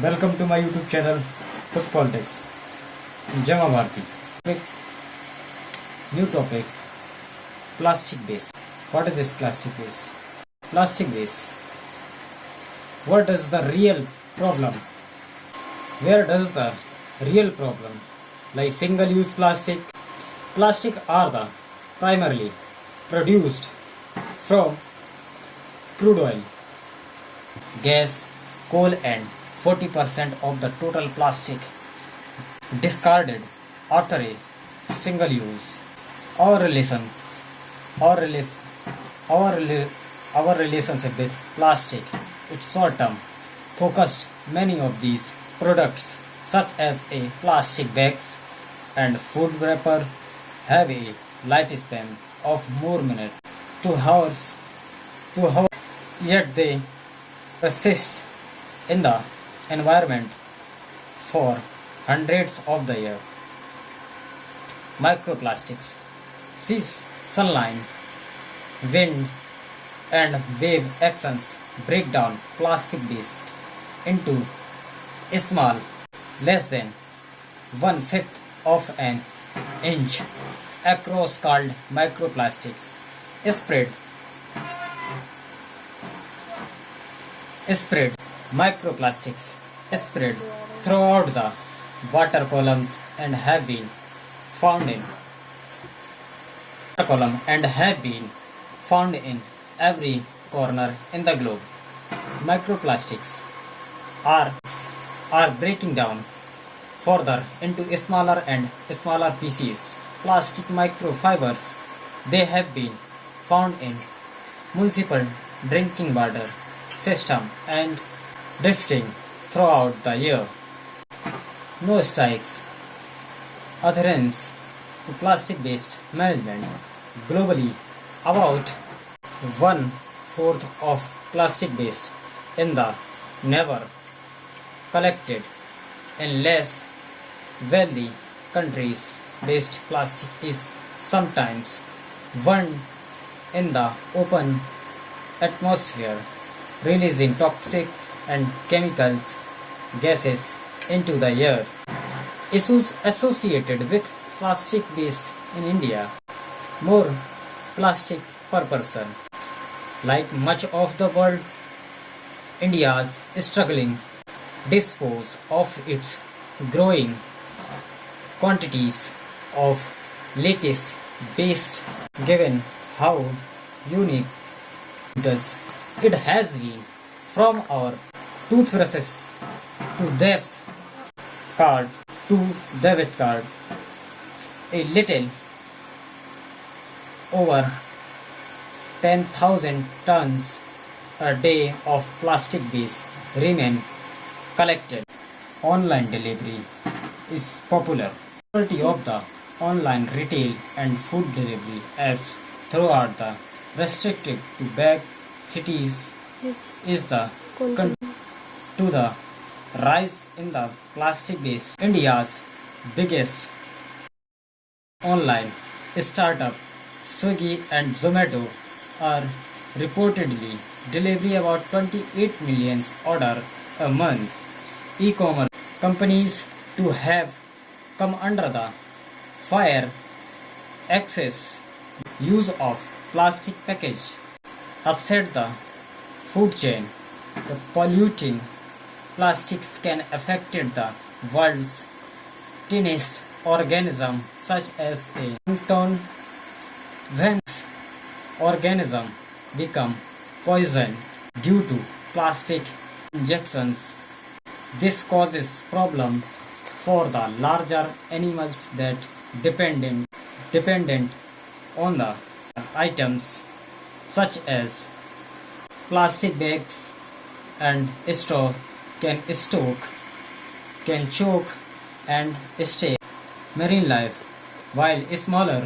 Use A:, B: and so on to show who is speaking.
A: Welcome to my YouTube channel, Food Politics. Jama Bharti. New topic: plastic waste. What is this plastic waste? Plastic waste. What is the real problem? Where does the real problem lie? Single-use plastic. Plastic are the primarily produced from crude oil, gas, coal, and 40% of the total plastic discarded after a single use. Our relationship with plastic is short term focused. Many of these products, such as a plastic bags and food wrapper, have a lifespan of more minutes to hours, yet they persist in the environment for hundreds of the years. Microplastics. Seas, sunlight, wind, and wave actions break down plastic waste into small, less than 1/5 of an inch across called microplastics. Microplastics spread throughout the water columns and have been found in every corner in the globe. Microplastics are breaking down further into smaller and smaller pieces. Plastic microfibers, they have been found in municipal drinking water system and drifting throughout the year. No strikes. Adherence to plastic waste management. Globally, about 1/4 of plastic waste in the never collected in less wealthy countries. Waste plastic is sometimes burned in the open atmosphere, releasing toxic and chemicals gases into the air. Issues associated with plastic waste in India. More plastic per person. Like much of the world, India is struggling to dispose of its growing quantities of latest waste, given how unique it has been, from our toothbrushes to debit card. A little over 10,000 tons a day of plastic waste remain collected. Online delivery is popular. Majority of the online retail and food delivery apps throughout the restricted to big cities is the to the rise in the plastic waste. India's biggest online startup, Swiggy and Zomato, are reportedly delivering about 28 million orders a month. E-commerce companies to have come under the fire. Excess use of plastic package upset the food chain. The polluting plastics can affect the world's tiniest organism, such as a plankton. When organisms become poisoned due to plastic injections, this causes problems for the larger animals that dependent on the items, such as plastic bags and straw can choke and stay marine life, while smaller